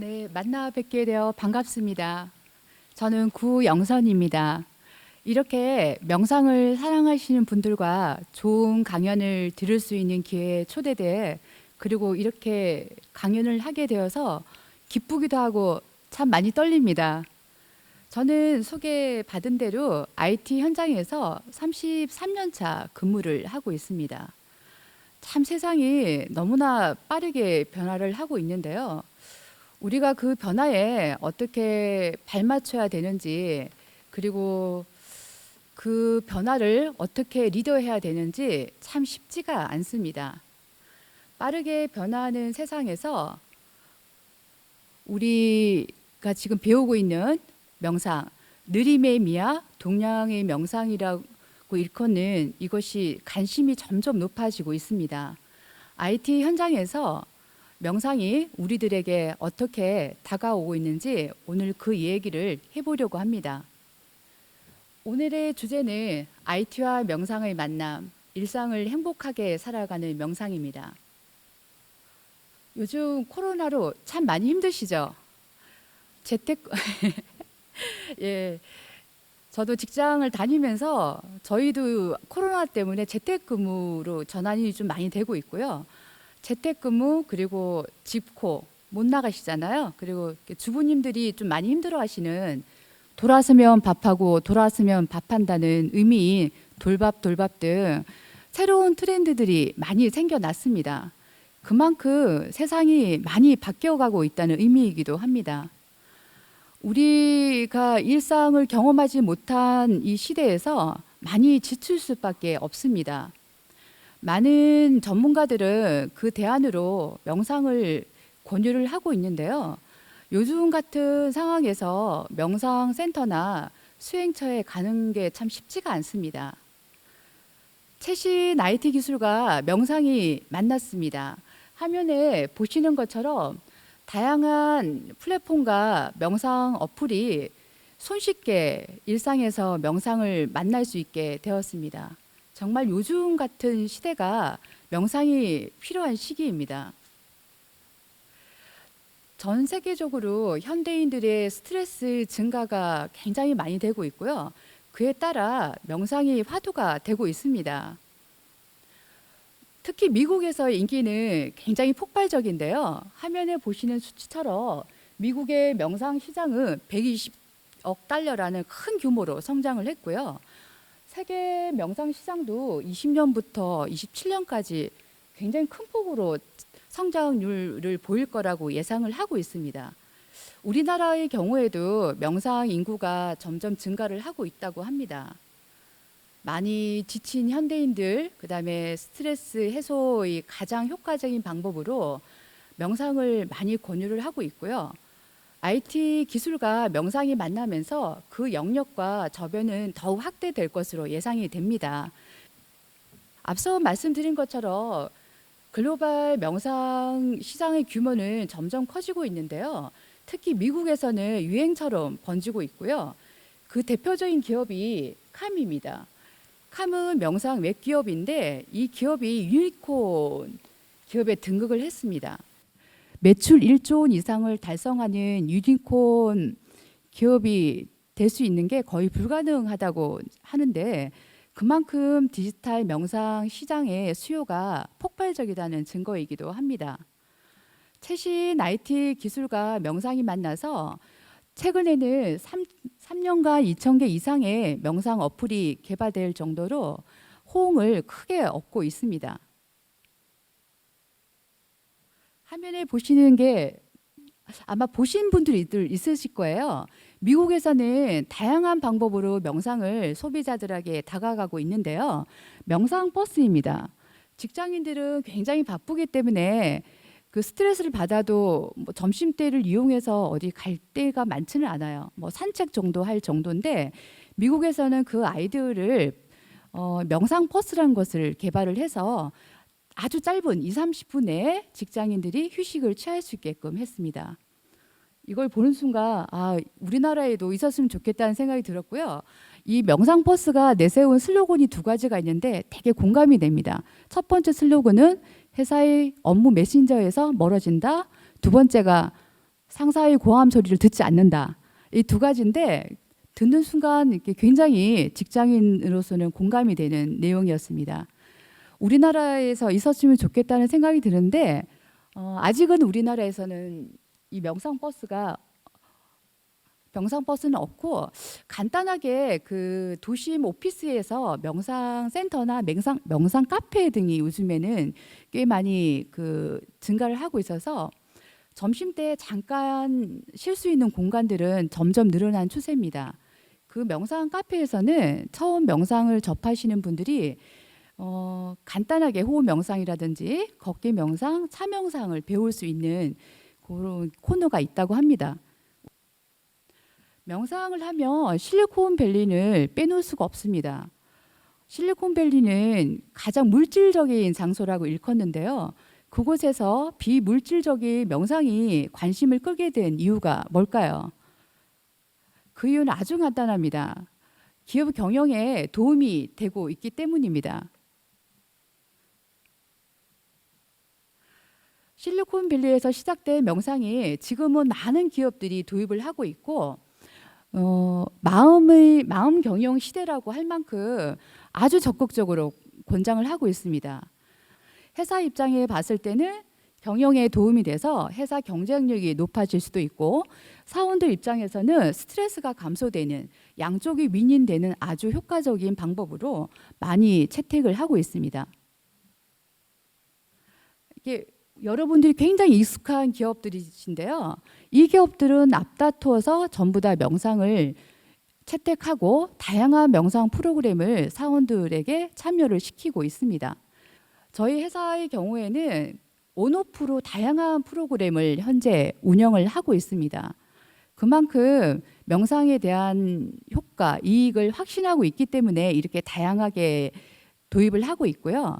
네, 만나 뵙게 되어 반갑습니다. 저는 구영선입니다. 이렇게 명상을 사랑하시는 분들과 좋은 강연을 들을 수 있는 기회에 초대돼 그리고 이렇게 강연을 하게 되어서 기쁘기도 하고 참 많이 떨립니다. 저는 소개받은 대로 IT 현장에서 33년 차 근무를 하고 있습니다. 참 세상이 너무나 빠르게 변화를 하고 있는데요. 우리가 그 변화에 어떻게 발맞춰야 되는지, 그리고 그 변화를 어떻게 리더해야 되는지 참 쉽지가 않습니다. 빠르게 변화하는 세상에서 우리가 지금 배우고 있는 명상, 느림의 미야, 동양의 명상이라고 일컫는 이것이 관심이 점점 높아지고 있습니다. IT 현장에서 명상이 우리들에게 어떻게 다가오고 있는지 오늘 그 얘기를 해보려고 합니다. 오늘의 주제는 IT와 명상의 만남, 일상을 행복하게 살아가는 명상입니다. 요즘 코로나로 참 많이 힘드시죠? 재택 예, 저도 직장을 다니면서 저희도 코로나 때문에 재택근무로 전환이 좀 많이 되고 있고요. 재택근무 그리고 집코 못 나가시잖아요. 그리고 주부님들이 좀 많이 힘들어하시는 돌아서면 밥하고 돌아서면 밥한다는 의미인 돌밥 등 새로운 트렌드들이 많이 생겨났습니다. 그만큼 세상이 많이 바뀌어가고 있다는 의미이기도 합니다. 우리가 일상을 경험하지 못한 이 시대에서 많이 지칠 수밖에 없습니다. 많은 전문가들은 그 대안으로 명상을 권유를 하고 있는데요. 요즘 같은 상황에서 명상센터나 수행처에 가는 게 참 쉽지가 않습니다. 최신 IT 기술과 명상이 만났습니다. 화면에 보시는 것처럼 다양한 플랫폼과 명상 어플이 손쉽게 일상에서 명상을 만날 수 있게 되었습니다. 정말 요즘 같은 시대가 명상이 필요한 시기입니다. 전 세계적으로 현대인들의 스트레스 증가가 굉장히 많이 되고 있고요. 그에 따라 명상이 화두가 되고 있습니다. 특히 미국에서의 인기는 굉장히 폭발적인데요. 화면에 보시는 수치처럼 미국의 명상 시장은 120억 달러라는 큰 규모로 성장을 했고요. 세계 명상 시장도 20년부터 27년까지 굉장히 큰 폭으로 성장률을 보일 거라고 예상을 하고 있습니다. 우리나라의 경우에도 명상 인구가 점점 증가를 하고 있다고 합니다. 많이 지친 현대인들, 그다음에 스트레스 해소의 가장 효과적인 방법으로 명상을 많이 권유를 하고 있고요. IT 기술과 명상이 만나면서 그 영역과 저변은 더욱 확대될 것으로 예상이 됩니다. 앞서 말씀드린 것처럼 글로벌 명상 시장의 규모는 점점 커지고 있는데요. 특히 미국에서는 유행처럼 번지고 있고요. 그 대표적인 기업이 캄입니다. 캄은 명상 웹기업인데 이 기업이 유니콘 기업에 등극을 했습니다. 매출 1조 원 이상을 달성하는 유니콘 기업이 될 수 있는 게 거의 불가능하다고 하는데 그만큼 디지털 명상 시장의 수요가 폭발적이라는 증거이기도 합니다. 최신 IT 기술과 명상이 만나서 최근에는 3년간 2,000개 이상의 명상 어플이 개발될 정도로 호응을 크게 얻고 있습니다. 화면에 보시는 게 아마 보신 분들이 있으실 거예요. 미국에서는 다양한 방법으로 명상을 소비자들에게 다가가고 있는데요. 명상 버스입니다. 직장인들은 굉장히 바쁘기 때문에 그 스트레스를 받아도 뭐 점심때를 이용해서 어디 갈 때가 많지는 않아요. 뭐 산책 정도 할 정도인데 미국에서는 그 아이디어를 명상 버스라는 것을 개발을 해서 아주 짧은 2, 30분 내에 직장인들이 휴식을 취할 수 있게끔 했습니다. 이걸 보는 순간 우리나라에도 있었으면 좋겠다는 생각이 들었고요. 이 명상 버스가 내세운 슬로건이 두 가지가 있는데 되게 공감이 됩니다. 첫 번째 슬로건은 회사의 업무 메신저에서 멀어진다. 두 번째가 상사의 고함 소리를 듣지 않는다. 이 두 가지인데 듣는 순간 이렇게 굉장히 직장인으로서는 공감이 되는 내용이었습니다. 우리나라에서 있었으면 좋겠다는 생각이 드는데 아직은 우리나라에서는 이 명상버스는 없고 간단하게 그 도심 오피스에서 명상 센터나 명상 카페 등이 요즘에는 꽤 많이 그 증가를 하고 있어서 점심 때 잠깐 쉴 수 있는 공간들은 점점 늘어난 추세입니다. 그 명상 카페에서는 처음 명상을 접하시는 분들이 간단하게 호흡 명상이라든지 걷기 명상, 차 명상을 배울 수 있는 그런 코너가 있다고 합니다. 명상을 하면 실리콘밸리를 빼놓을 수가 없습니다. 실리콘밸리는 가장 물질적인 장소라고 일컫는데요. 그곳에서 비물질적인 명상이 관심을 끌게 된 이유가 뭘까요? 그 이유는 아주 간단합니다. 기업 경영에 도움이 되고 있기 때문입니다. 실리콘밸리에서 시작된 명상이 지금은 많은 기업들이 도입을 하고 있고 마음 경영 시대라고 할 만큼 아주 적극적으로 권장을 하고 있습니다. 회사 입장에 봤을 때는 경영에 도움이 돼서 회사 경쟁력이 높아질 수도 있고 사원들 입장에서는 스트레스가 감소되는 양쪽이 윈윈되는 아주 효과적인 방법으로 많이 채택을 하고 있습니다. 이게 여러분들이 굉장히 익숙한 기업들이신데요. 이 기업들은 앞다투어서 전부 다 명상을 채택하고 다양한 명상 프로그램을 사원들에게 참여를 시키고 있습니다. 저희 회사의 경우에는 온오프로 다양한 프로그램을 현재 운영을 하고 있습니다. 그만큼 명상에 대한 효과, 이익을 확신하고 있기 때문에 이렇게 다양하게 도입을 하고 있고요.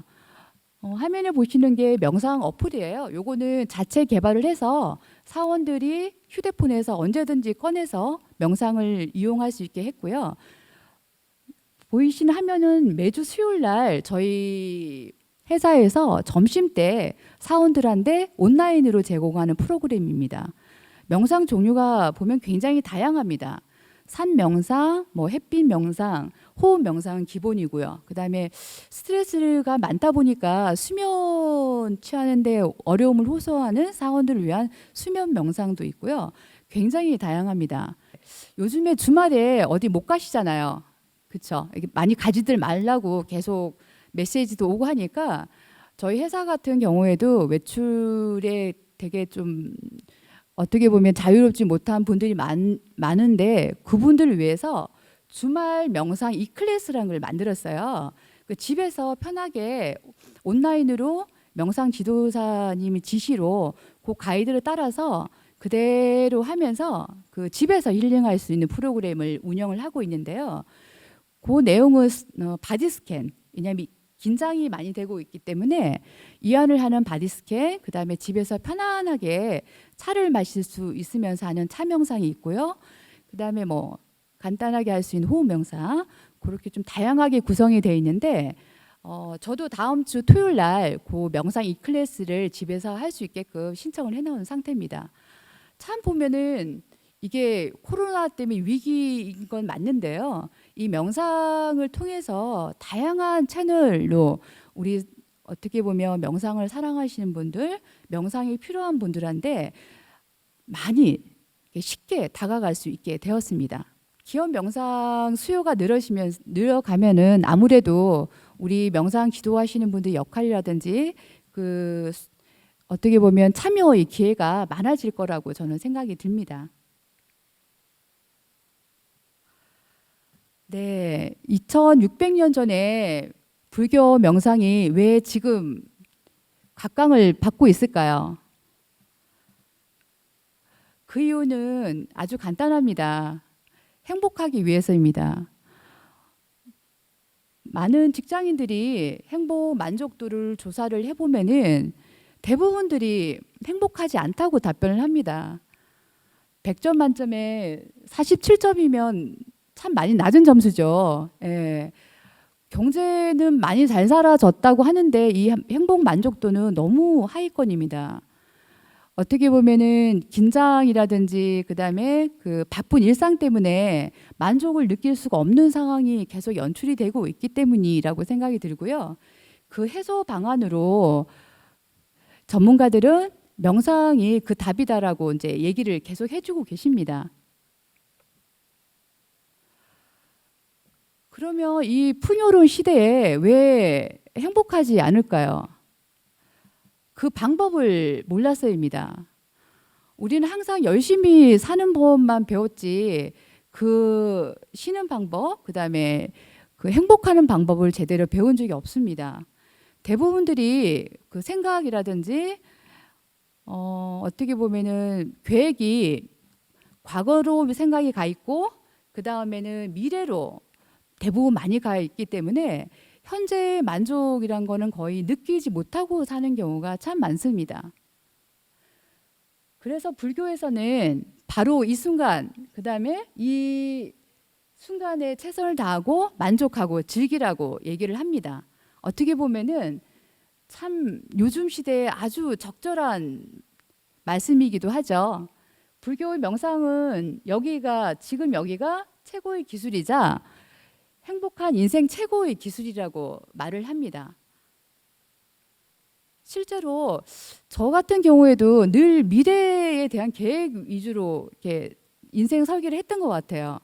화면에 보시는 게 명상 어플이에요. 요거는 자체 개발을 해서 사원들이 휴대폰에서 언제든지 꺼내서 명상을 이용할 수 있게 했고요. 보이시는 화면은 매주 수요일 날 저희 회사에서 점심때 사원들한테 온라인으로 제공하는 프로그램입니다. 명상 종류가 보면 굉장히 다양합니다. 산 명상, 햇빛 명상, 호흡 명상은 기본이고요. 그다음에 스트레스가 많다 보니까 수면 취하는데 어려움을 호소하는 사원들을 위한 수면 명상도 있고요. 굉장히 다양합니다. 요즘에 주말에 어디 못 가시잖아요. 그렇죠? 많이 가지들 말라고 계속 메시지도 오고 하니까 저희 회사 같은 경우에도 외출에 되게 좀 어떻게 보면 자유롭지 못한 분들이 많은데 그분들을 위해서 주말 명상 이클래스라는 걸 만들었어요. 그 집에서 편하게 온라인으로 명상 지도사님의 지시로 그 가이드를 따라서 그대로 하면서 그 집에서 힐링할 수 있는 프로그램을 운영을 하고 있는데요. 그 내용은 바디 스캔, 왜냐하면 긴장이 많이 되고 있기 때문에 이완을 하는 바디 스캔, 그다음에 집에서 편안하게 차를 마실 수 있으면서 하는 차 명상이 있고요. 그다음에 간단하게 할 수 있는 호흡 명상, 그렇게 좀 다양하게 구성이 되어 있는데 저도 다음 주 토요일 날 그 명상 이 클래스를 집에서 할 수 있게끔 신청을 해놓은 상태입니다. 참 보면은 이게 코로나 때문에 위기인 건 맞는데요. 이 명상을 통해서 다양한 채널로 우리 어떻게 보면 명상을 사랑하시는 분들, 명상이 필요한 분들한테 많이 쉽게 다가갈 수 있게 되었습니다. 기업 명상 수요가 늘어가면은 아무래도 우리 명상 지도하시는 분들 역할이라든지 그 어떻게 보면 참여의 기회가 많아질 거라고 저는 생각이 듭니다. 네, 2600년 전에 불교 명상이 왜 지금 각광을 받고 있을까요? 그 이유는 아주 간단합니다. 행복하기 위해서입니다. 많은 직장인들이 행복 만족도를 조사를 해보면은 대부분들이 행복하지 않다고 답변을 합니다. 100점 만점에 47점이면 참 많이 낮은 점수죠. 예. 경제는 많이 잘 살아졌다고 하는데 이 행복 만족도는 너무 하위권입니다. 어떻게 보면은 긴장이라든지 그다음에 그 바쁜 일상 때문에 만족을 느낄 수가 없는 상황이 계속 연출이 되고 있기 때문이라고 생각이 들고요. 그 해소 방안으로 전문가들은 명상이 그 답이다라고 이제 얘기를 계속 해주고 계십니다. 그러면 이 풍요로운 시대에 왜 행복하지 않을까요? 그 방법을 몰랐어입니다. 우리는 항상 열심히 사는 법만 배웠지 그 쉬는 방법, 그다음에 그 행복하는 방법을 제대로 배운 적이 없습니다. 대부분들이 그 생각이라든지 어떻게 보면은 계획이 과거로 생각이 가 있고 그 다음에는 미래로 대부분 많이 가 있기 때문에 현재의 만족이란 거는 거의 느끼지 못하고 사는 경우가 참 많습니다. 그래서 불교에서는 바로 이 순간, 그 다음에 이 순간에 최선을 다하고 만족하고 즐기라고 얘기를 합니다. 어떻게 보면은 참 요즘 시대에 아주 적절한 말씀이기도 하죠. 불교의 명상은 지금 여기가 최고의 기술이자 행복한 인생 최고의 기술이라고 말을 합니다. 실제로 저 같은 경우에도 늘 미래에 대한 계획 위주로 이렇게 인생 설계를 했던 것 같아요.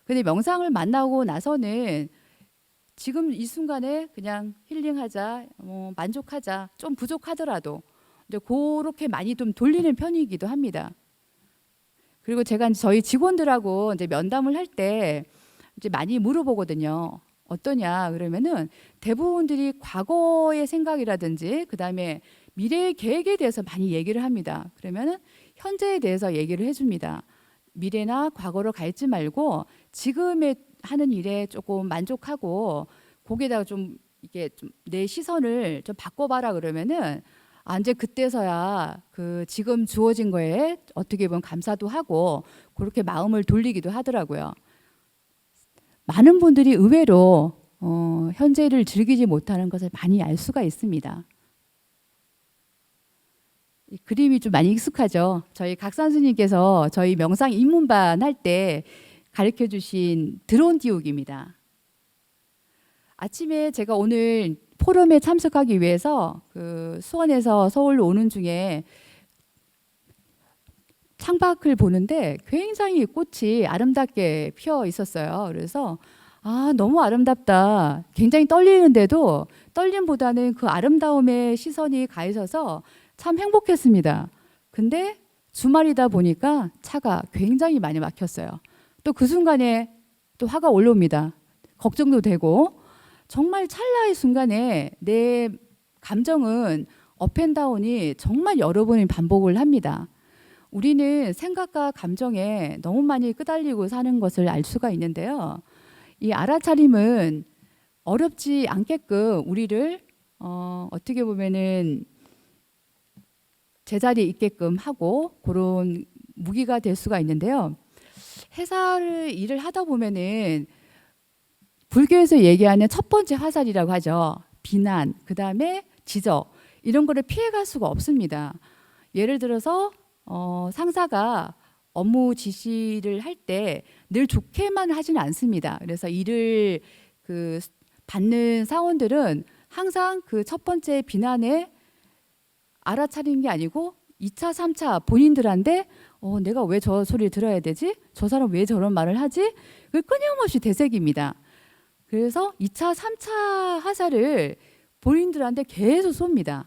근데 명상을 만나고 나서는 지금 이 순간에 그냥 힐링하자, 만족하자, 좀 부족하더라도 이제 그렇게 많이 좀 돌리는 편이기도 합니다. 그리고 제가 저희 직원들하고 이제 면담을 할 때 이제 많이 물어보거든요. 어떠냐 그러면은 대부분들이 과거의 생각이라든지 그다음에 미래의 계획에 대해서 많이 얘기를 합니다. 그러면은 현재에 대해서 얘기를 해줍니다. 미래나 과거로 가 있지 말고 지금에 하는 일에 조금 만족하고 거기에다가 좀 이게 좀 내 시선을 좀 바꿔봐라 그러면은 이제 그때서야 그 지금 주어진 거에 어떻게 보면 감사도 하고 그렇게 마음을 돌리기도 하더라고요. 많은 분들이 의외로 현재를 즐기지 못하는 것을 많이 알 수가 있습니다. 이 그림이 좀 많이 익숙하죠. 저희 각선생님께서 저희 명상 입문반 할 때 가르쳐 주신 드론 띄우기입니다. 아침에 제가 오늘 포럼에 참석하기 위해서 그 수원에서 서울로 오는 중에 창밖을 보는데 굉장히 꽃이 아름답게 피어 있었어요. 그래서 너무 아름답다. 굉장히 떨리는데도 떨림보다는 그 아름다움에 시선이 가 있어서 참 행복했습니다. 근데 주말이다 보니까 차가 굉장히 많이 막혔어요. 또 그 순간에 또 화가 올라옵니다. 걱정도 되고 정말 찰나의 순간에 내 감정은 업앤다운이 정말 여러 번이 반복을 합니다. 우리는 생각과 감정에 너무 많이 끄달리고 사는 것을 알 수가 있는데요. 이 알아차림은 어렵지 않게끔 우리를 어떻게 보면은 제자리에 있게끔 하고 그런 무기가 될 수가 있는데요. 회사를 일을 하다 보면은 불교에서 얘기하는 첫 번째 화살이라고 하죠. 비난, 그 다음에 지적 이런 거를 피해갈 수가 없습니다. 예를 들어서 상사가 업무 지시를 할 때 늘 좋게만 하지는 않습니다. 그래서 일을 받는 사원들은 항상 그 첫 번째 비난에 알아차리는 게 아니고 2차, 3차 본인들한테 내가 왜 저 소리를 들어야 되지? 저 사람 왜 저런 말을 하지? 그 끊임없이 되새깁니다. 그래서 2차, 3차 화살을 본인들한테 계속 쏩니다.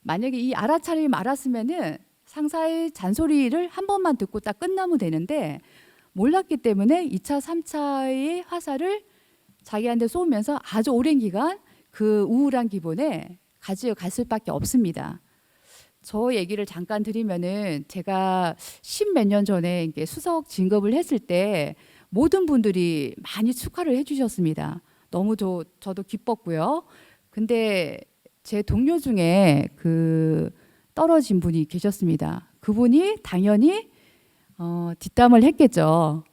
만약에 이 알아차림 알았으면은 상사의 잔소리를 한 번만 듣고 딱 끝나면 되는데 몰랐기 때문에 2차, 3차의 화살을 자기한테 쏘면서 아주 오랜 기간 그 우울한 기분에 가져갈 수밖에 없습니다. 저 얘기를 잠깐 드리면은 제가 10몇 년 전에 이렇게 수석 진급을 했을 때 모든 분들이 많이 축하를 해주셨습니다. 너무 저도 기뻤고요. 근데 제 동료 중에 그 떨어진 분이 계셨습니다. 그분이 당연히 뒷담을 했겠죠.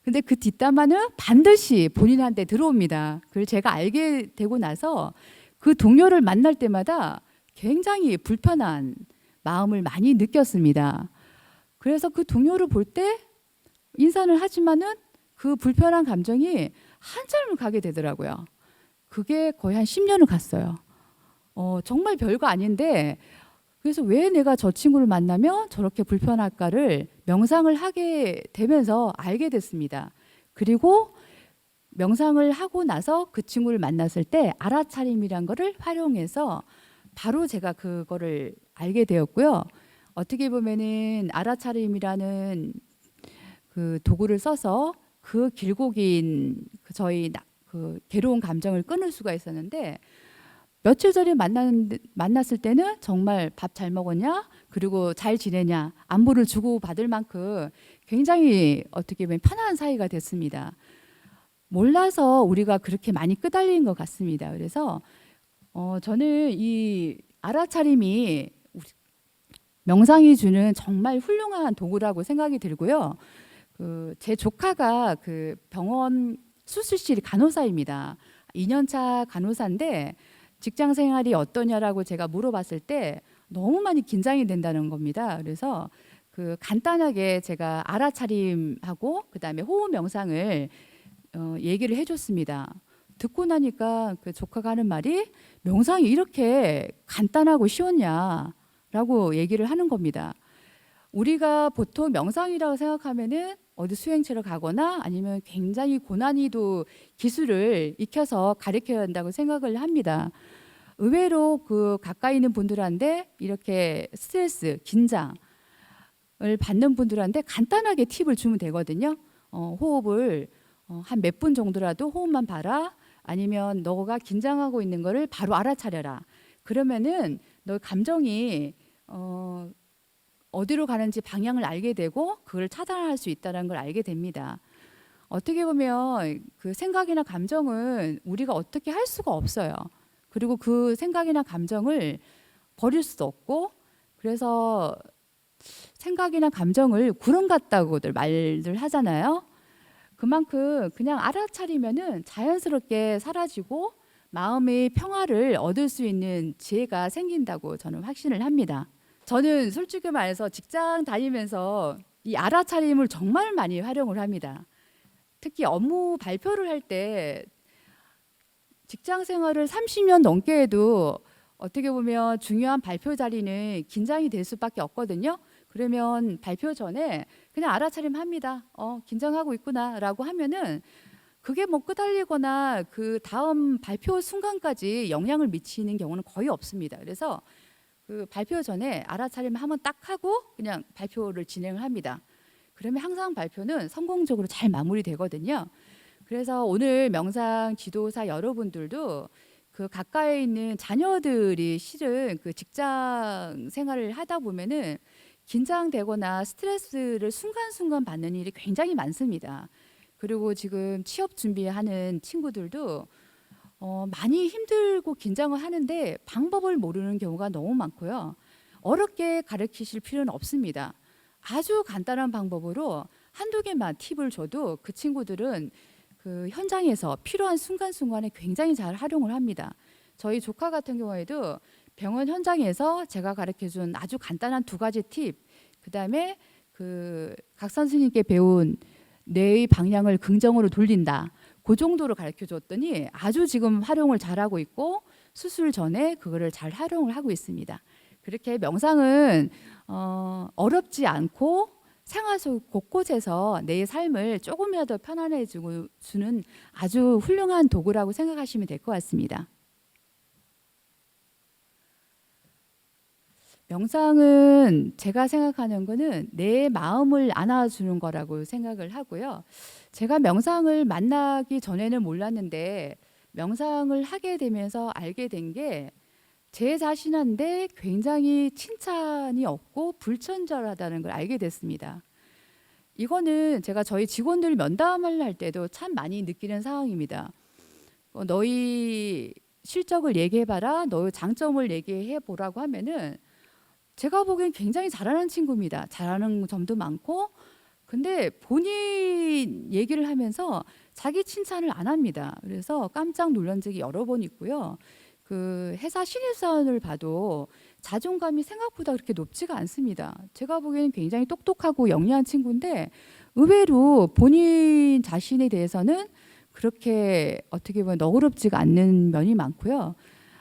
근데 그 뒷담화는 반드시 본인한테 들어옵니다. 그걸 제가 알게 되고 나서 그 동료를 만날 때마다 굉장히 불편한 마음을 많이 느꼈습니다. 그래서 그 동료를 볼 때 인사는 하지만은 그 불편한 감정이 한참을 가게 되더라고요. 그게 거의 한 10년을 갔어요. 정말 별거 아닌데 그래서 왜 내가 저 친구를 만나면 저렇게 불편할까를 명상을 하게 되면서 알게 됐습니다. 그리고 명상을 하고 나서 그 친구를 만났을 때 알아차림이란 거를 활용해서 바로 제가 그거를 알게 되었고요. 어떻게 보면은 알아차림이라는 그 도구를 써서 그 길고 긴 그 괴로운 감정을 끊을 수가 있었는데 며칠 전에 만났을 때는 정말 밥 잘 먹었냐? 그리고 잘 지내냐? 안부를 주고받을 만큼 굉장히 어떻게 보면 편한 사이가 됐습니다. 몰라서 우리가 그렇게 많이 끄달린 것 같습니다. 그래서 저는 이 알아차림이 명상이 주는 정말 훌륭한 도구라고 생각이 들고요. 제 조카가 그 병원 수술실 간호사입니다. 2년차 간호사인데 직장 생활이 어떠냐라고 제가 물어봤을 때 너무 많이 긴장이 된다는 겁니다. 그래서 그 간단하게 제가 알아차림하고 그다음에 호흡 명상을 얘기를 해줬습니다. 듣고 나니까 그 조카가 하는 말이 명상이 이렇게 간단하고 쉬웠냐라고 얘기를 하는 겁니다. 우리가 보통 명상이라고 생각하면은 어디 수행체로 가거나 아니면 굉장히 고난이도 기술을 익혀서 가르쳐야 한다고 생각을 합니다. 의외로 그 가까이 있는 분들한테 이렇게 스트레스, 긴장을 받는 분들한테 간단하게 팁을 주면 되거든요. 호흡을 한 몇 분 정도라도 호흡만 봐라. 아니면 너가 긴장하고 있는 거를 바로 알아차려라. 그러면은 너 감정이 어디로 가는지 방향을 알게 되고 그걸 차단할 수 있다는 걸 알게 됩니다. 어떻게 보면 그 생각이나 감정은 우리가 어떻게 할 수가 없어요. 그리고 그 생각이나 감정을 버릴 수도 없고 그래서 생각이나 감정을 구름 같다고들 말들 하잖아요. 그만큼 그냥 알아차리면은 자연스럽게 사라지고 마음의 평화를 얻을 수 있는 지혜가 생긴다고 저는 확신을 합니다. 저는 솔직히 말해서 직장 다니면서 이 알아차림을 정말 많이 활용을 합니다. 특히 업무 발표를 할 때 직장 생활을 30년 넘게 해도 어떻게 보면 중요한 발표 자리는 긴장이 될 수밖에 없거든요. 그러면 발표 전에 그냥 알아차림 합니다. 긴장하고 있구나라고 하면은 그게 뭐 끄달리거나 그 다음 발표 순간까지 영향을 미치는 경우는 거의 없습니다. 그래서 그 발표 전에 알아차림 한번 딱 하고 그냥 발표를 진행을 합니다. 그러면 항상 발표는 성공적으로 잘 마무리되거든요. 그래서 오늘 명상 지도사 여러분들도 그 가까이 있는 자녀들이 실은 그 직장 생활을 하다 보면은 긴장되거나 스트레스를 순간순간 받는 일이 굉장히 많습니다. 그리고 지금 취업 준비하는 친구들도 많이 힘들고 긴장을 하는데 방법을 모르는 경우가 너무 많고요. 어렵게 가르치실 필요는 없습니다. 아주 간단한 방법으로 한두 개만 팁을 줘도 그 친구들은 그 현장에서 필요한 순간순간에 굉장히 잘 활용을 합니다. 저희 조카 같은 경우에도 병원 현장에서 제가 가르쳐준 아주 간단한 두 가지 팁, 그다음에 그 각 선생님께 배운 뇌의 방향을 긍정으로 돌린다. 그 정도로 가르쳐 줬더니 아주 지금 활용을 잘하고 있고 수술 전에 그거를 잘 활용을 하고 있습니다. 그렇게 명상은 어렵지 않고 생활 속 곳곳에서 내 삶을 조금이라도 편안해 주는 아주 훌륭한 도구라고 생각하시면 될 것 같습니다. 명상은 제가 생각하는 거는 내 마음을 안아주는 거라고 생각을 하고요. 제가 명상을 만나기 전에는 몰랐는데 명상을 하게 되면서 알게 된 게 제 자신한테 굉장히 칭찬이 없고 불친절하다는 걸 알게 됐습니다. 이거는 제가 저희 직원들 면담을 할 때도 참 많이 느끼는 상황입니다. 너희 실적을 얘기해봐라, 너의 장점을 얘기해보라고 하면은 제가 보기엔 굉장히 잘하는 친구입니다. 잘하는 점도 많고 근데 본인 얘기를 하면서 자기 칭찬을 안 합니다. 그래서 깜짝 놀란 적이 여러 번 있고요. 그 회사 신입사원을 봐도 자존감이 생각보다 그렇게 높지가 않습니다. 제가 보기에는 굉장히 똑똑하고 영리한 친구인데 의외로 본인 자신에 대해서는 그렇게 어떻게 보면 너그럽지가 않는 면이 많고요.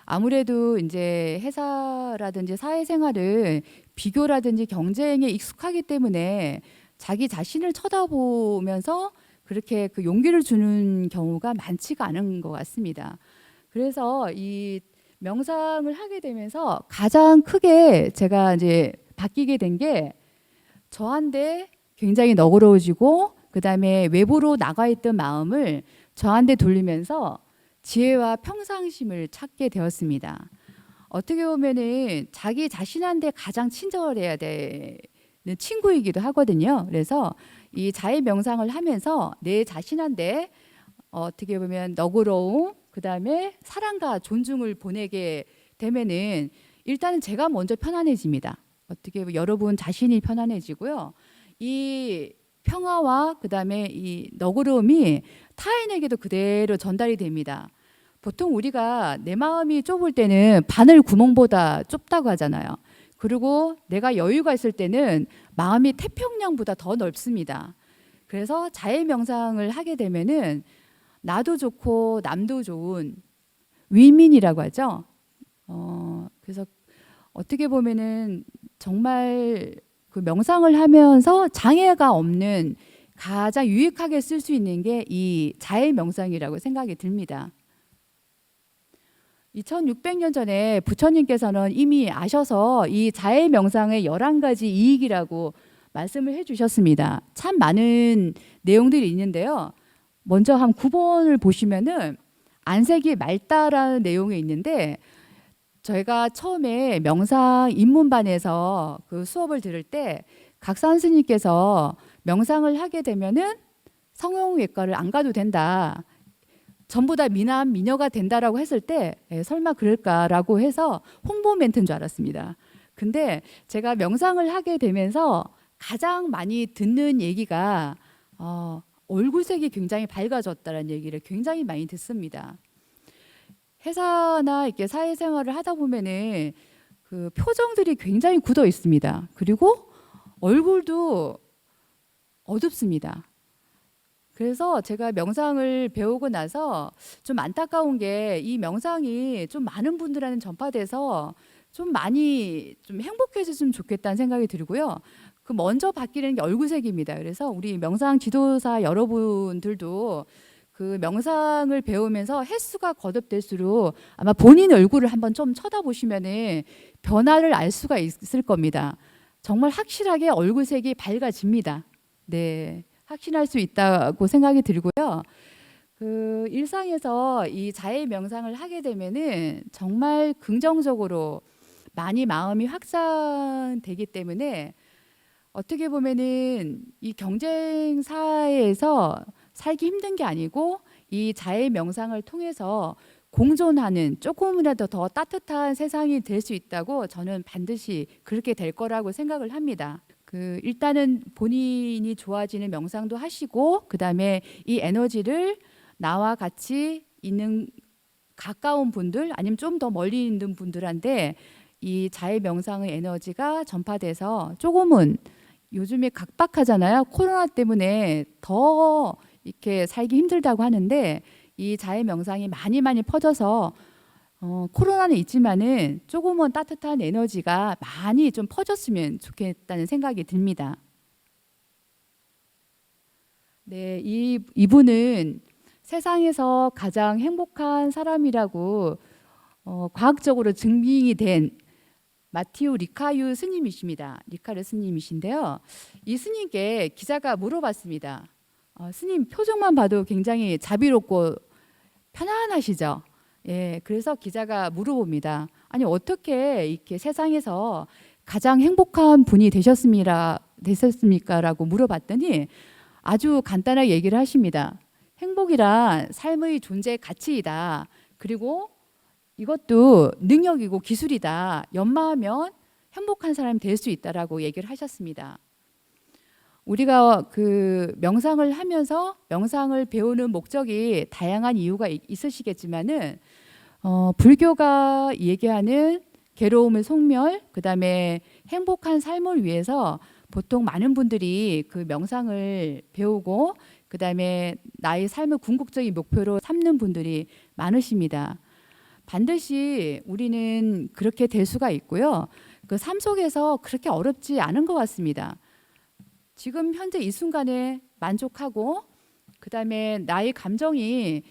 아무래도 이제 회사라든지 사회생활은 비교라든지 경쟁에 익숙하기 때문에 자기 자신을 쳐다보면서 그렇게 그 용기를 주는 경우가 많지가 않은 것 같습니다. 그래서 이 명상을 하게 되면서 가장 크게 제가 이제 바뀌게 된 게 저한테 굉장히 너그러워지고 그다음에 외부로 나가 있던 마음을 저한테 돌리면서 지혜와 평상심을 찾게 되었습니다. 어떻게 보면은 자기 자신한테 가장 친절해야 되는 친구이기도 하거든요. 그래서 이 자해 명상을 하면서 내 자신한테 어떻게 보면 너그러움, 그다음에 사랑과 존중을 보내게 되면은 일단은 제가 먼저 편안해집니다. 어떻게 보면 여러분 자신이 편안해지고요. 이 평화와 그다음에 이 너그러움이 타인에게도 그대로 전달이 됩니다. 보통 우리가 내 마음이 좁을 때는 바늘 구멍보다 좁다고 하잖아요. 그리고 내가 여유가 있을 때는 마음이 태평양보다 더 넓습니다. 그래서 자해 명상을 하게 되면은 나도 좋고 남도 좋은 위민이라고 하죠. 그래서 어떻게 보면은 정말 그 명상을 하면서 장애가 없는 가장 유익하게 쓸 수 있는 게 이 자해 명상이라고 생각이 듭니다. 2600년 전에 부처님께서는 이미 아셔서 이 자해 명상의 11가지 이익이라고 말씀을 해주셨습니다. 참 많은 내용들이 있는데요. 먼저 한 9번을 보시면은 안색이 맑다라는 내용이 있는데 저희가 처음에 명상 입문반에서 그 수업을 들을 때 각산 스님께서 명상을 하게 되면은 성형외과를 안 가도 된다. 전부 다 미남 미녀가 된다라고 했을 때 설마 그럴까라고 해서 홍보 멘트인 줄 알았습니다. 근데 제가 명상을 하게 되면서 가장 많이 듣는 얘기가 얼굴색이 굉장히 밝아졌다는 얘기를 굉장히 많이 듣습니다. 회사나 이렇게 사회생활을 하다 보면은 그 표정들이 굉장히 굳어 있습니다. 그리고 얼굴도 어둡습니다. 그래서 제가 명상을 배우고 나서 좀 안타까운 게 이 명상이 좀 많은 분들한테 전파돼서 좀 많이 좀 행복해졌으면 좋겠다는 생각이 들고요. 그 먼저 바뀌는 게 얼굴색입니다. 그래서 우리 명상 지도사 여러분들도 그 명상을 배우면서 횟수가 거듭될수록 아마 본인 얼굴을 한번 좀 쳐다보시면은 변화를 알 수가 있을 겁니다. 정말 확실하게 얼굴색이 밝아집니다. 네. 확신할 수 있다고 생각이 들고요. 그 일상에서 이 자해 명상을 하게 되면은 정말 긍정적으로 많이 마음이 확장되기 때문에 어떻게 보면은 이 경쟁 사회에서 살기 힘든 게 아니고 이 자해 명상을 통해서 공존하는 조금이라도 더 따뜻한 세상이 될 수 있다고 저는 반드시 그렇게 될 거라고 생각을 합니다. 그 일단은 본인이 좋아지는 명상도 하시고 그다음에 이 에너지를 나와 같이 있는 가까운 분들 아니면 좀 더 멀리 있는 분들한테 이 자해 명상의 에너지가 전파돼서 조금은 요즘에 각박하잖아요. 코로나 때문에 더 이렇게 살기 힘들다고 하는데 이 자해 명상이 많이 퍼져서 코로나는 있지만은 조금은 따뜻한 에너지가 많이 좀 퍼졌으면 좋겠다는 생각이 듭니다. 네, 이분은 세상에서 가장 행복한 사람이라고 과학적으로 증명이 된 마티우 리카유 스님이십니다. 리카르 스님이신데요. 이 스님께 기자가 물어봤습니다. 스님 표정만 봐도 굉장히 자비롭고 편안하시죠? 예, 그래서 기자가 물어봅니다. 아니 어떻게 이렇게 세상에서 가장 행복한 분이 되셨습니까?라고 물어봤더니 아주 간단하게 얘기를 하십니다. 행복이란 삶의 존재 가치이다. 그리고 이것도 능력이고 기술이다. 연마하면 행복한 사람이 될 수 있다라고 얘기를 하셨습니다. 우리가 그 명상을 하면서 명상을 배우는 목적이 다양한 이유가 있으시겠지만은 불교가 얘기하는 괴로움의 속멸, 그다음에 행복한 삶을 위해서 보통 많은 분들이 그 명상을 배우고 그다음에 나의 삶을 궁극적인 목표로 삼는 분들이 많으십니다. 반드시 우리는 그렇게 될 수가 있고요. 그 삶 속에서 그렇게 어렵지 않은 것 같습니다. 지금 현재 이 순간에 만족하고 그다음에 나의 감정이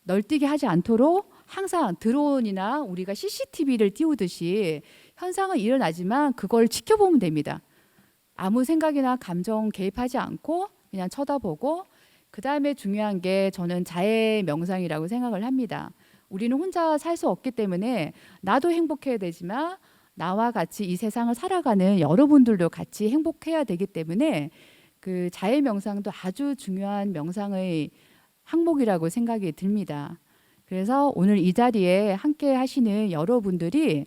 널뛰게 하지 않도록 항상 드론이나 우리가 CCTV를 띄우듯이 현상은 일어나지만 그걸 지켜보면 됩니다. 아무 생각이나 감정 개입하지 않고 그냥 쳐다보고 그다음에 중요한 게 저는 자해 명상이라고 생각을 합니다. 우리는 혼자 살 수 없기 때문에 나도 행복해야 되지만 나와 같이 이 세상을 살아가는 여러분들도 같이 행복해야 되기 때문에 그 자해 명상도 아주 중요한 명상의 항목이라고 생각이 듭니다. 그래서 오늘 이 자리에 함께 하시는 여러분들이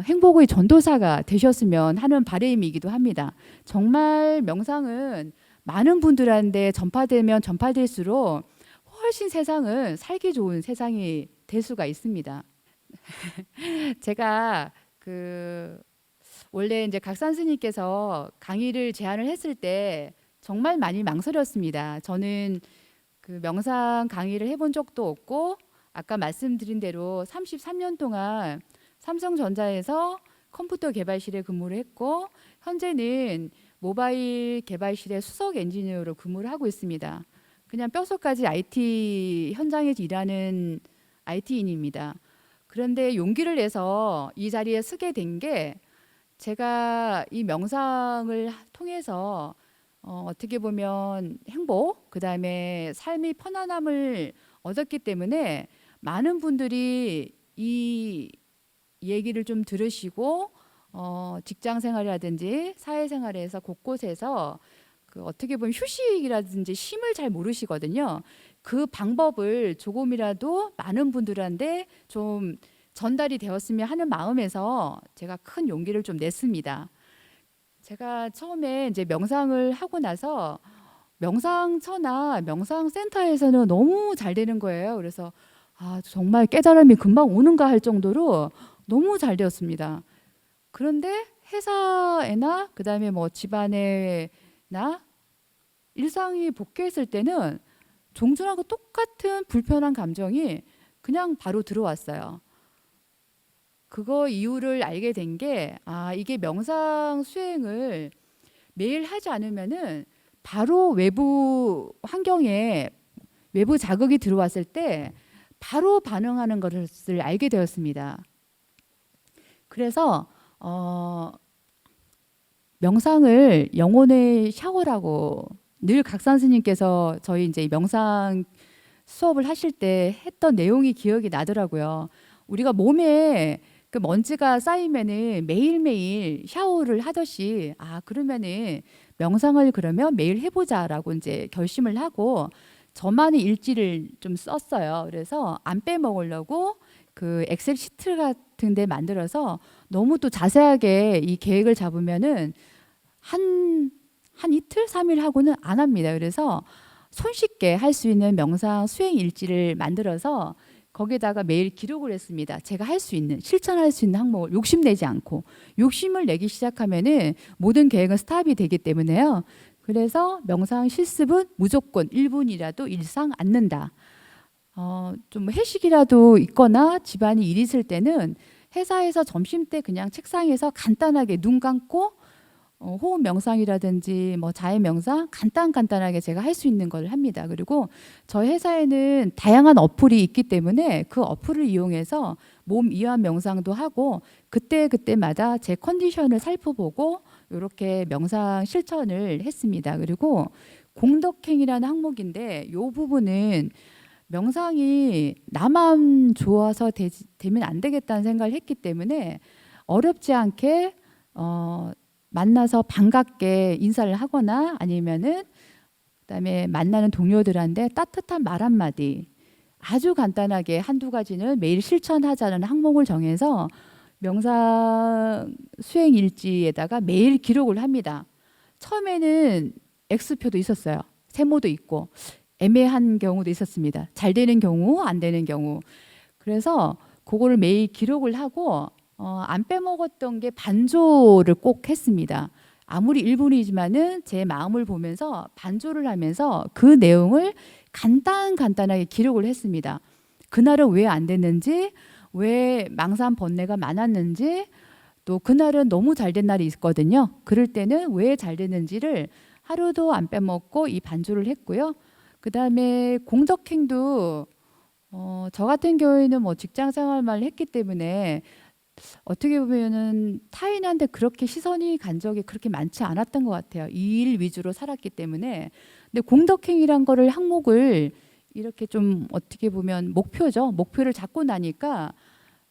행복의 전도사가 되셨으면 하는 바람이기도 합니다. 정말 명상은 많은 분들한테 전파되면 전파될수록 훨씬 세상은 살기 좋은 세상이 될 수가 있습니다. 제가 원래 이제 각산 스님께서 강의를 제안을 했을 때 정말 많이 망설였습니다. 저는 그 명상 강의를 해본 적도 없고 아까 말씀드린 대로 33년 동안 삼성전자에서 컴퓨터 개발실에 근무를 했고 현재는 모바일 개발실의 수석 엔지니어로 근무를 하고 있습니다. 그냥 뼛속까지 IT 현장에서 일하는 IT인입니다. 그런데 용기를 내서 이 자리에 서게 된 게 제가 이 명상을 통해서 어떻게 보면 행복, 그다음에 삶의 편안함을 얻었기 때문에 많은 분들이 이 얘기를 좀 들으시고 직장 생활이라든지 사회 생활에서 곳곳에서 그 어떻게 보면 휴식이라든지 쉼을 잘 모르시거든요. 그 방법을 조금이라도 많은 분들한테 좀 전달이 되었으면 하는 마음에서 제가 큰 용기를 좀 냈습니다. 제가 처음에 이제 명상을 하고 나서 명상처나 명상센터에서는 너무 잘 되는 거예요. 그래서 정말 깨달음이 금방 오는가 할 정도로 너무 잘 되었습니다. 그런데 회사에나 그다음에 뭐 집안에나 일상이 복귀했을 때는 종전하고 똑같은 불편한 감정이 그냥 바로 들어왔어요. 그거 이유를 알게 된 게 이게 명상 수행을 매일 하지 않으면은 바로 외부 환경에 외부 자극이 들어왔을 때 바로 반응하는 것을 알게 되었습니다. 그래서 명상을 영혼의 샤워라고 늘 각산 스님께서 저희 이제 명상 수업을 하실 때 했던 내용이 기억이 나더라고요. 우리가 몸에 그 먼지가 쌓이면은 매일매일 샤워를 하듯이 그러면은 명상을 그러면 매일 해보자라고 이제 결심을 하고 저만의 일지를 좀 썼어요. 그래서 안 빼먹으려고 그 엑셀 시트 같은 데 만들어서 너무 또 자세하게 이 계획을 잡으면은 한 이틀, 3일 하고는 안 합니다. 그래서 손쉽게 할 수 있는 명상 수행 일지를 만들어서 거기다가 매일 기록을 했습니다. 제가 할 수 있는, 실천할 수 있는 항목을 욕심내지 않고 욕심을 내기 시작하면은 모든 계획은 스탑이 되기 때문에요. 그래서 명상 실습은 무조건 1분이라도 일상 않는다. 좀 회식이라도 있거나 집안이 일 있을 때는 회사에서 점심 때 그냥 책상에서 간단하게 눈 감고 호흡 명상이라든지 뭐 자해 명상 간단하게 제가 할 수 있는 걸 합니다. 그리고 저희 회사에는 다양한 어플이 있기 때문에 그 어플을 이용해서 몸 이완 명상도 하고 그때마다 제 컨디션을 살펴보고 이렇게 명상 실천을 했습니다. 그리고 공덕행이라는 항목인데 이 부분은 명상이 나만 좋아서 되면 안 되겠다는 생각을 했기 때문에 어렵지 않게 만나서 반갑게 인사를 하거나 아니면은 그다음에 만나는 동료들한테 따뜻한 말 한마디 아주 간단하게 한두 가지는 매일 실천하자는 항목을 정해서 명상 수행 일지에다가 매일 기록을 합니다. 처음에는 X표도 있었어요. 세모도 있고 애매한 경우도 있었습니다. 잘 되는 경우, 안 되는 경우. 그래서 그거를 매일 기록을 하고 안 빼먹었던 게 반조를 꼭 했습니다. 아무리 1분이지만은 제 마음을 보면서 반조를 하면서 그 내용을 간단하게 기록을 했습니다. 그날은 왜 안 됐는지, 왜 망산 번뇌가 많았는지, 또 그날은 너무 잘 된 날이 있거든요. 그럴 때는 왜 잘 됐는지를 하루도 안 빼먹고 이 반조를 했고요. 그 다음에 공덕행도 저 같은 경우에는 뭐 직장 생활만 했기 때문에 어떻게 보면은 타인한테 그렇게 시선이 간 적이 그렇게 많지 않았던 것 같아요. 이 일 위주로 살았기 때문에. 근데 공덕행이란 거를 항목을 이렇게 좀 어떻게 보면 목표죠. 목표를 잡고 나니까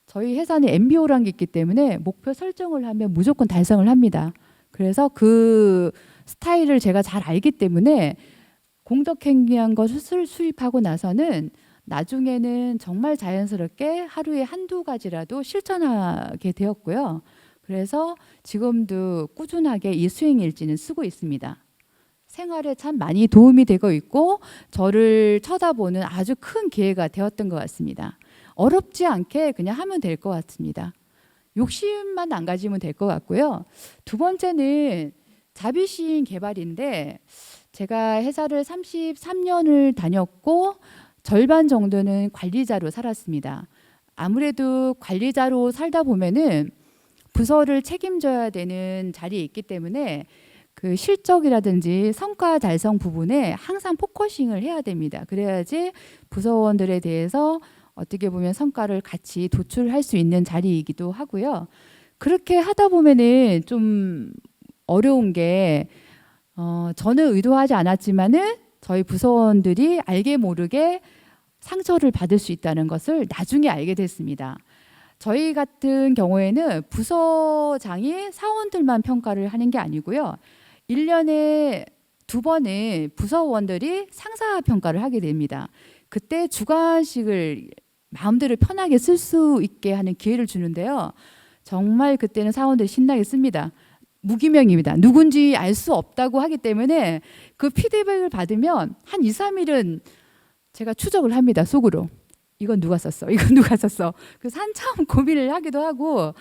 저희 회사는 MBO라는 게 있기 때문에 목표 설정을 하면 무조건 달성을 합니다. 그래서 그 스타일을 제가 잘 알기 때문에 공덕행위한 것을 수입하고 나서는 나중에는 정말 자연스럽게 하루에 한두 가지라도 실천하게 되었고요. 그래서 지금도 꾸준하게 이 수행일지는 쓰고 있습니다. 생활에 참 많이 도움이 되고 있고 저를 쳐다보는 아주 큰 기회가 되었던 것 같습니다. 어렵지 않게 그냥 하면 될 것 같습니다. 욕심만 안 가지면 될 것 같고요. 두 번째는 자비심 개발인데 제가 회사를 33년을 다녔고 절반 정도는 관리자로 살았습니다. 아무래도 관리자로 살다 보면은 부서를 책임져야 되는 자리에 있기 때문에 그 실적이라든지 성과 달성 부분에 항상 포커싱을 해야 됩니다. 그래야지 부서원들에 대해서 어떻게 보면 성과를 같이 도출할 수 있는 자리이기도 하고요. 그렇게 하다 보면은 좀 어려운 게 저는 의도하지 않았지만은 저희 부서원들이 알게 모르게 상처를 받을 수 있다는 것을 나중에 알게 됐습니다. 저희 같은 경우에는 부서장이 사원들만 평가를 하는 게 아니고요. 1년에 2번은 부서원들이 상사 평가를 하게 됩니다. 그때 주관식을 마음대로 편하게 쓸 수 있게 하는 기회를 주는데요. 정말 그때는 사원들이 신나게 씁니다. 무기명입니다. 누군지 알 수 없다고 하기 때문에 그 피드백을 받으면 한 2, 3일은 제가 추적을 합니다. 속으로. 이건 누가 썼어? 이건 누가 썼어? 그래서 한참 고민을 하기도 하고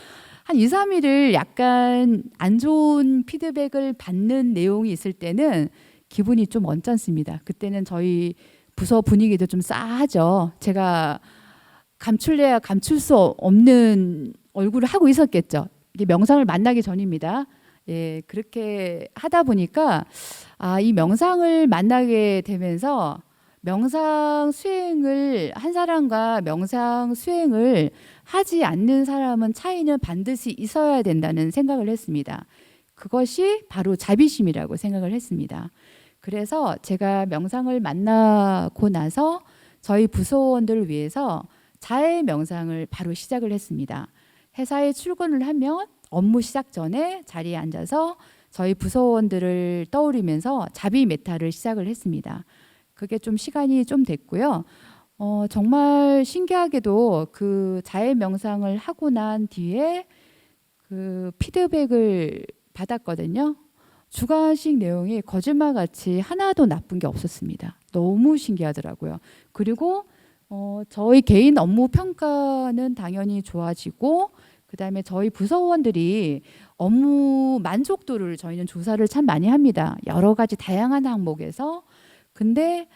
한 2, 3일을 약간 안 좋은 피드백을 받는 내용이 있을 때는 기분이 좀 언짢습니다. 그때는 저희 부서 분위기도 좀 싸하죠. 제가 감출래야 감출 수 없는 얼굴을 하고 있었겠죠. 이게 명상을 만나기 전입니다. 예, 그렇게 하다 보니까 이 명상을 만나게 되면서 명상 수행을 한 사람과 명상 수행을 하지 않는 사람은 차이는 반드시 있어야 된다는 생각을 했습니다. 그것이 바로 자비심이라고 생각을 했습니다. 그래서 제가 명상을 만나고 나서 저희 부서원들을 위해서 자해 명상을 바로 시작을 했습니다. 회사에 출근을 하면 업무 시작 전에 자리에 앉아서 저희 부서원들을 떠올리면서 자비 메타를 시작을 했습니다. 그게 좀 시간이 좀 됐고요. 정말 신기하게도 그 자해 명상을 하고 난 뒤에 그 피드백을 받았거든요. 주관식 내용이 거짓말같이 하나도 나쁜 게 없었습니다. 너무 신기하더라고요. 그리고 저희 개인 업무 평가는 당연히 좋아지고 그다음에 저희 부서원들이 업무 만족도를 저희는 조사를 참 많이 합니다. 여러 가지 다양한 항목에서. 근데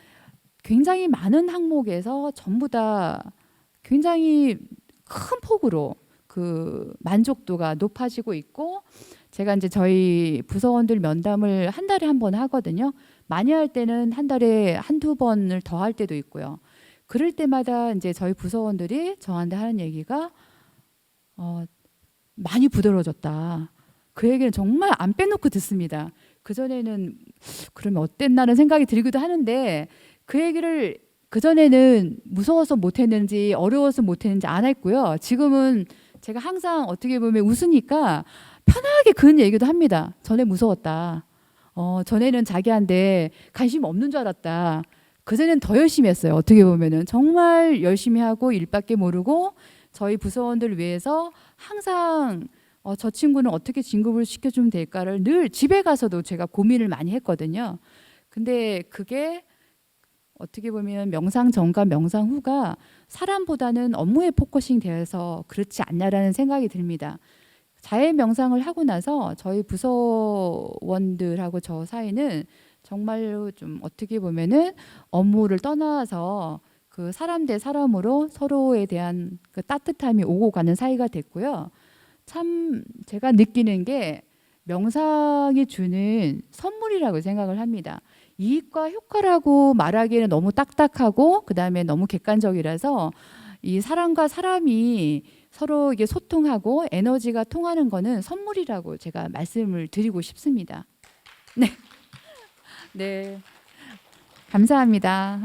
굉장히 많은 항목에서 전부 다 굉장히 큰 폭으로 그 만족도가 높아지고 있고 제가 이제 저희 부서원들 면담을 한 달에 한 번 하거든요. 많이 할 때는 한 달에 한두 번을 더 할 때도 있고요. 그럴 때마다 이제 저희 부서원들이 저한테 하는 얘기가 많이 부드러워졌다. 그 얘기는 정말 안 빼놓고 듣습니다. 그전에는 그러면 어땠나는 생각이 들기도 하는데 그 얘기를 그전에는 무서워서 못했는지 어려워서 못했는지 안 했고요. 지금은 제가 항상 어떻게 보면 웃으니까 편하게 그런 얘기도 합니다. 전에 무서웠다. 전에는 자기한테 관심 없는 줄 알았다. 그전에는 더 열심히 했어요. 어떻게 보면은 정말 열심히 하고 일밖에 모르고 저희 부서원들을 위해서 항상 저 친구는 어떻게 진급을 시켜주면 될까를 늘 집에 가서도 제가 고민을 많이 했거든요. 근데 그게 어떻게 보면 명상 전과 명상 후가 사람보다는 업무에 포커싱 되어서 그렇지 않냐라는 생각이 듭니다. 자해 명상을 하고 나서 저희 부서원들하고 저 사이는 정말로 좀 어떻게 보면은 업무를 떠나서 그 사람 대 사람으로 서로에 대한 그 따뜻함이 오고 가는 사이가 됐고요. 참 제가 느끼는 게 명상이 주는 선물이라고 생각을 합니다. 이익과 효과라고 말하기에는 너무 딱딱하고 그다음에 너무 객관적이라서 이 사람과 사람이 서로 이게 소통하고 에너지가 통하는 거는 선물이라고 제가 말씀을 드리고 싶습니다. 네. 네. 감사합니다.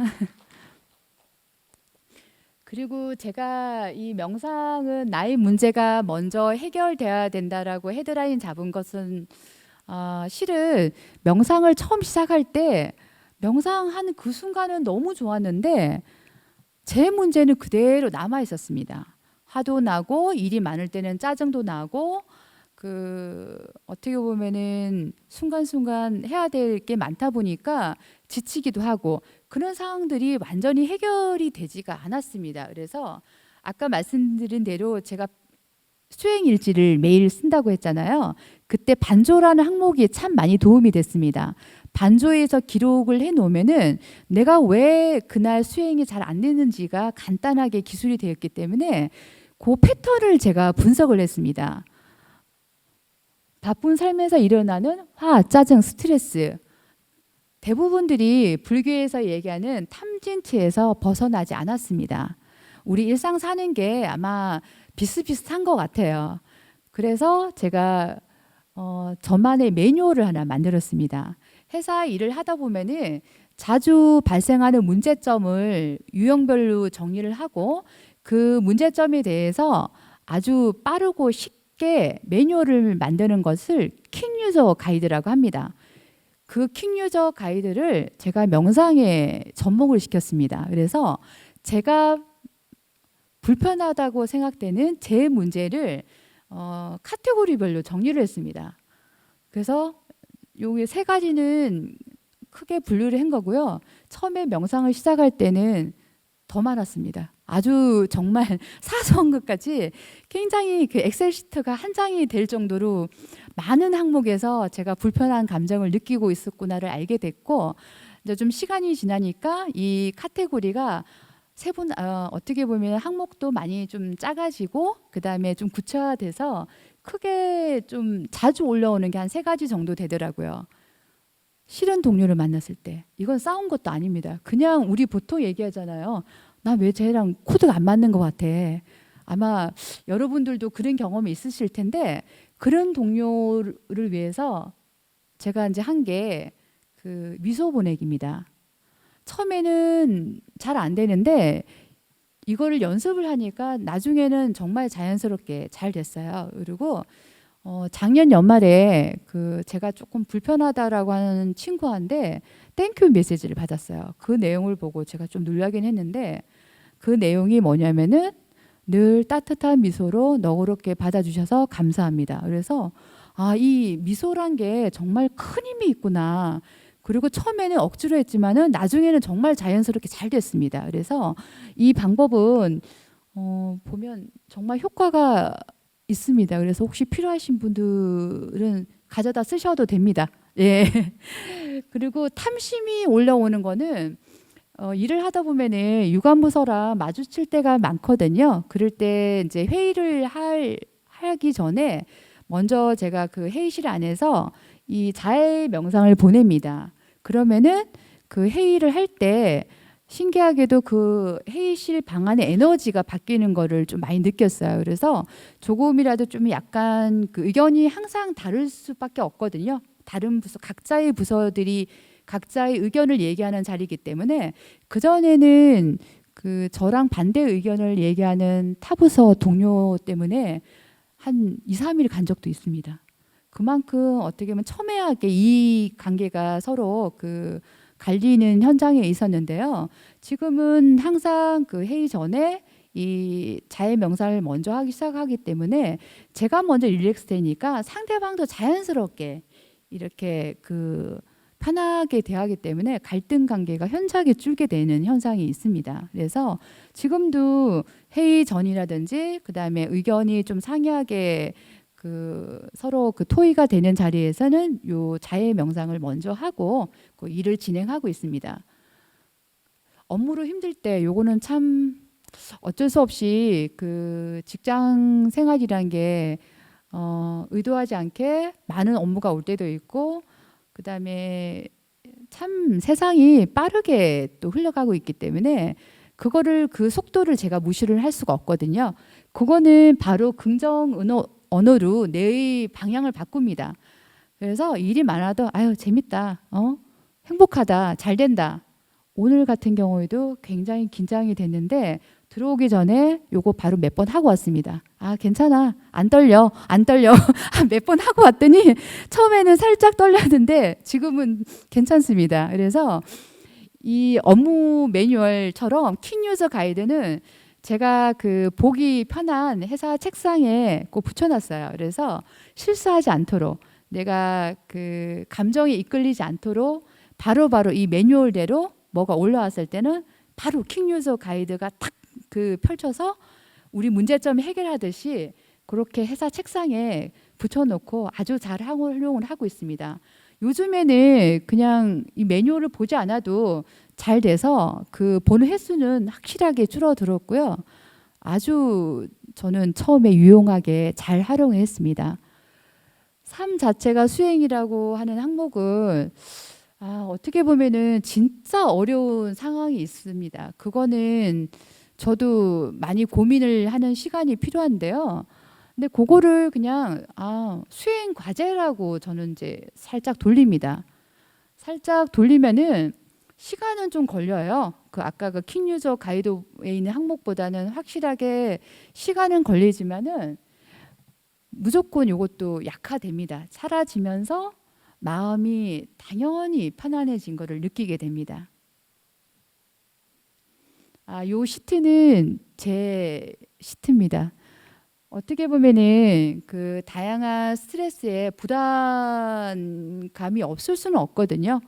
그리고 제가 이 명상은 나의 문제가 먼저 해결돼야 된다라고 헤드라인 잡은 것은 실은 명상을 처음 시작할 때 명상하는 그 순간은 너무 좋았는데 제 문제는 그대로 남아 있었습니다. 화도 나고 일이 많을 때는 짜증도 나고 그 어떻게 보면은 순간순간 해야 될 게 많다 보니까 지치기도 하고 그런 상황들이 완전히 해결이 되지가 않았습니다. 그래서 아까 말씀드린 대로 제가 수행 일지를 매일 쓴다고 했잖아요. 그때 반조라는 항목이 참 많이 도움이 됐습니다. 반조에서 기록을 해 놓으면은 내가 왜 그날 수행이 잘 안 되는지가 간단하게 기술이 되었기 때문에 그 패턴을 제가 분석을 했습니다. 바쁜 삶에서 일어나는 화, 짜증, 스트레스. 대부분들이 불교에서 얘기하는 탐진치에서 벗어나지 않았습니다. 우리 일상 사는 게 아마 비슷비슷한 것 같아요. 그래서 제가 저만의 매뉴얼을 하나 만들었습니다. 회사 일을 하다 보면은 자주 발생하는 문제점을 유형별로 정리를 하고 그 문제점에 대해서 아주 빠르고 쉽게 매뉴얼을 만드는 것을 킹유저 가이드라고 합니다. 그 킹유저 가이드를 제가 명상에 접목을 시켰습니다. 그래서 제가 불편하다고 생각되는 제 문제를 카테고리별로 정리를 했습니다. 그래서 요게 세 가지는 크게 분류를 한 거고요. 처음에 명상을 시작할 때는 더 많았습니다. 아주 정말 사소한 것까지 굉장히 그 엑셀 시트가 한 장이 될 정도로 많은 항목에서 제가 불편한 감정을 느끼고 있었구나를 알게 됐고 이제 좀 시간이 지나니까 이 카테고리가 어떻게 보면 항목도 많이 좀 작아지고 그다음에 좀 구체화돼서 크게 좀 자주 올라오는 게 한 세 가지 정도 되더라고요. 싫은 동료를 만났을 때 이건 싸운 것도 아닙니다. 그냥 우리 보통 얘기하잖아요. 나 왜 쟤랑 코드가 안 맞는 것 같아. 아마 여러분들도 그런 경험이 있으실 텐데 그런 동료를 위해서 제가 이제 한 게 그 미소 보내기입니다. 처음에는 잘 안 되는데 이거를 연습을 하니까 나중에는 정말 자연스럽게 잘 됐어요. 그리고 작년 연말에 그 제가 조금 불편하다라고 하는 친구한테 땡큐 메시지를 받았어요. 그 내용을 보고 제가 좀 놀라긴 했는데 그 내용이 뭐냐면은 늘 따뜻한 미소로 너그럽게 받아주셔서 감사합니다. 그래서 이 미소란 게 정말 큰 힘이 있구나. 그리고 처음에는 억지로 했지만은 나중에는 정말 자연스럽게 잘 됐습니다. 그래서 이 방법은 보면 정말 효과가 있습니다. 그래서 혹시 필요하신 분들은 가져다 쓰셔도 됩니다. 예. 그리고 탐심이 올라오는 거는 일을 하다 보면은 유관부서랑 마주칠 때가 많거든요. 그럴 때 이제 회의를 하기 전에 먼저 제가 그 회의실 안에서 이 자해 명상을 보냅니다. 그러면은 그 회의를 할 때 신기하게도 그 회의실 방 안의 에너지가 바뀌는 거를 좀 많이 느꼈어요. 그래서 조금이라도 좀 약간 그 의견이 항상 다를 수밖에 없거든요. 다른 부서, 각자의 부서들이 각자의 의견을 얘기하는 자리이기 때문에 그전에는 그 저랑 반대 의견을 얘기하는 타부서 동료 때문에 한 2, 3일 간 적도 있습니다. 그만큼 어떻게 보면 첨예하게 이 관계가 서로 그 갈리는 현장에 있었는데요. 지금은 항상 그 회의 전에 이 자해 명상을 먼저 하기 시작하기 때문에 제가 먼저 릴렉스 되니까 상대방도 자연스럽게 이렇게 그 편하게 대하기 때문에 갈등 관계가 현저하게 줄게 되는 현상이 있습니다. 그래서 지금도 회의 전이라든지 그다음에 의견이 좀 상이하게 서로 토의가 되는 자리에서는 요 자해 명상을 먼저 하고 그 일을 진행하고 있습니다. 업무로 힘들 때 요거는 참 어쩔 수 없이 직장 생활이란 게 의도하지 않게 많은 업무가 올 때도 있고 그다음에 참 세상이 빠르게 또 흘러가고 있기 때문에 그거를 그 속도를 제가 무시를 할 수가 없거든요. 그거는 바로 긍정 언어로 내 방향을 바꿉니다. 그래서 일이 많아도 아유 재밌다, 행복하다, 잘 된다. 오늘 같은 경우에도 굉장히 긴장이 됐는데 들어오기 전에 요거 바로 몇 번 하고 왔습니다. 아 괜찮아, 안 떨려, 안 떨려. 몇 번 하고 왔더니 처음에는 살짝 떨렸는데 지금은 괜찮습니다. 그래서 이 업무 매뉴얼처럼 킹 유저 가이드는 제가 보기 편한 회사 책상에 꼭 붙여놨어요. 그래서 실수하지 않도록 내가 감정에 이끌리지 않도록 바로바로 이 매뉴얼대로 뭐가 올라왔을 때는 바로 킹 유저 가이드가 탁 펼쳐서 우리 문제점 해결하듯이 그렇게 회사 책상에 붙여놓고 아주 잘 활용을 하고 있습니다. 요즘에는 그냥 이 매뉴얼을 보지 않아도 잘 돼서 보는 횟수는 확실하게 줄어들었고요. 아주 저는 처음에 유용하게 잘 활용했습니다. 삶 자체가 수행이라고 하는 항목은 어떻게 보면은 진짜 어려운 상황이 있습니다. 그거는 저도 많이 고민을 하는 시간이 필요한데요. 근데 그거를 그냥 수행 과제라고 저는 이제 살짝 돌립니다. 살짝 돌리면은 시간은 좀 걸려요. 아까 킹 유저 가이드에 있는 항목보다는 확실하게 시간은 걸리지만은 무조건 이것도 약화됩니다. 사라지면서 마음이 당연히 편안해진 것을 느끼게 됩니다. 요 시트는 제 시트입니다. 어떻게 보면은 다양한 스트레스에 부담감이 없을 수는 없거든요.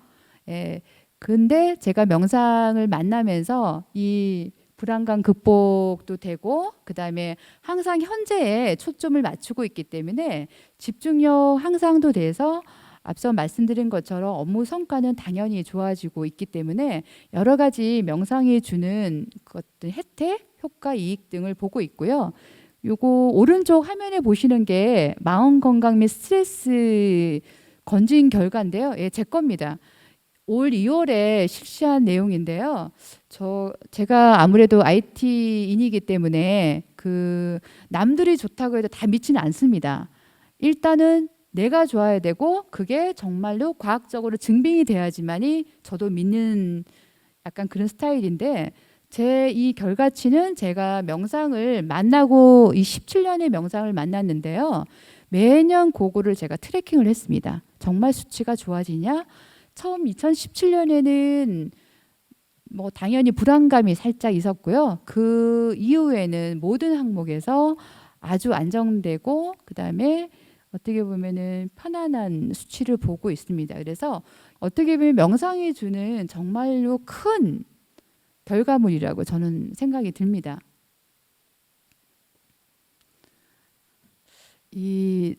예. 근데 제가 명상을 만나면서 이 불안감 극복도 되고 그다음에 항상 현재에 초점을 맞추고 있기 때문에 집중력 향상도 돼서 앞서 말씀드린 것처럼 업무 성과는 당연히 좋아지고 있기 때문에 여러 가지 명상이 주는 것들 혜택, 효과, 이익 등을 보고 있고요. 요거 오른쪽 화면에 보시는 게 마음 건강 및 스트레스 검진 결과인데요. 예, 제 겁니다. 올 2월에 실시한 내용인데요. 제가 아무래도 IT인이기 때문에 남들이 좋다고 해도 다 믿지는 않습니다. 일단은 내가 좋아야 되고 그게 정말로 과학적으로 증빙이 돼야지만이 저도 믿는 약간 그런 스타일인데 제 이 결과치는 제가 명상을 만나고 이 17년의 명상을 만났는데요. 매년 그거를 제가 트래킹을 했습니다. 정말 수치가 좋아지냐? 처음 2017년에는 뭐 당연히 불안감이 살짝 있었고요. 그 이후에는 모든 항목에서 아주 안정되고 그다음에 어떻게 보면은 편안한 수치를 보고 있습니다. 그래서 어떻게 보면 명상이 주는 정말로 큰 결과물이라고 저는 생각이 듭니다.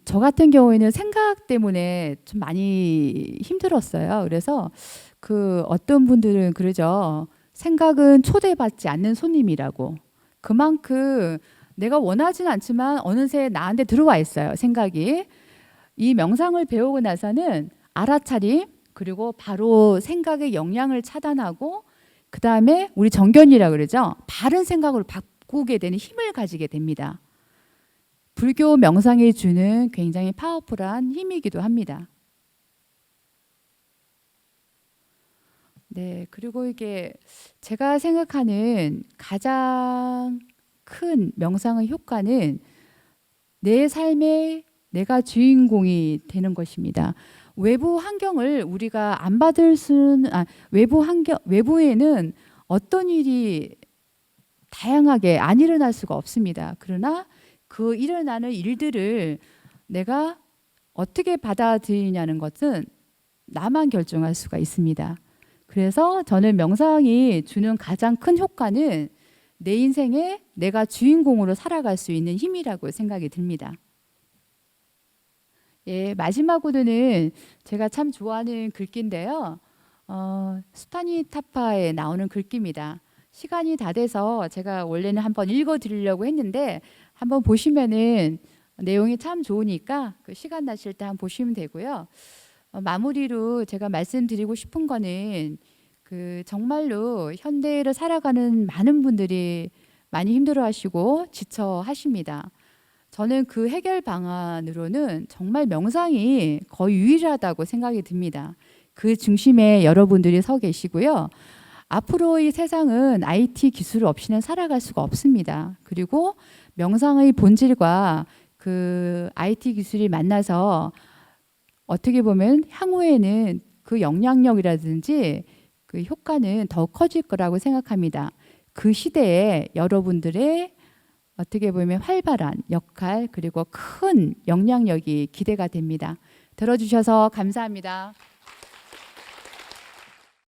저 같은 경우에는 생각 때문에 좀 많이 힘들었어요. 그래서 어떤 분들은 그러죠. 생각은 초대받지 않는 손님이라고. 그만큼 내가 원하지는 않지만 어느새 나한테 들어와 있어요. 생각이. 이 명상을 배우고 나서는 알아차림 그리고 바로 생각의 영향을 차단하고 그 다음에 우리 정견이라고 그러죠. 바른 생각으로 바꾸게 되는 힘을 가지게 됩니다. 불교 명상이 주는 굉장히 파워풀한 힘이기도 합니다. 네, 그리고 이게 제가 생각하는 가장 큰 명상의 효과는 내 삶에 내가 주인공이 되는 것입니다. 외부 환경을 우리가 안 받을 수는 외부에는 어떤 일이 다양하게 안 일어날 수가 없습니다. 그러나 그 일어나는 일들을 내가 어떻게 받아들이냐는 것은 나만 결정할 수가 있습니다. 그래서 저는 명상이 주는 가장 큰 효과는 내 인생에 내가 주인공으로 살아갈 수 있는 힘이라고 생각이 듭니다. 예, 마지막으로는 제가 참 좋아하는 글귀인데요. 스타니 타파에 나오는 글귀입니다. 시간이 다 돼서 제가 원래는 한번 읽어드리려고 했는데 한번 보시면은 내용이 참 좋으니까 그 시간 나실 때 한번 보시면 되고요. 마무리로 제가 말씀드리고 싶은 거는 그 정말로 현대를 살아가는 많은 분들이 많이 힘들어하시고 지쳐하십니다. 저는 그 해결 방안으로는 정말 명상이 거의 유일하다고 생각이 듭니다. 그 중심에 여러분들이 서 계시고요. 앞으로 이 세상은 IT 기술 없이는 살아갈 수가 없습니다. 그리고 명상의 본질과 그 IT 기술이 만나서 어떻게 보면 향후에는 그 영향력이라든지 그 효과는 더 커질 거라고 생각합니다. 그 시대에 여러분들의 어떻게 보면 활발한 역할 그리고 큰 영향력이 기대가 됩니다. 들어주셔서 감사합니다.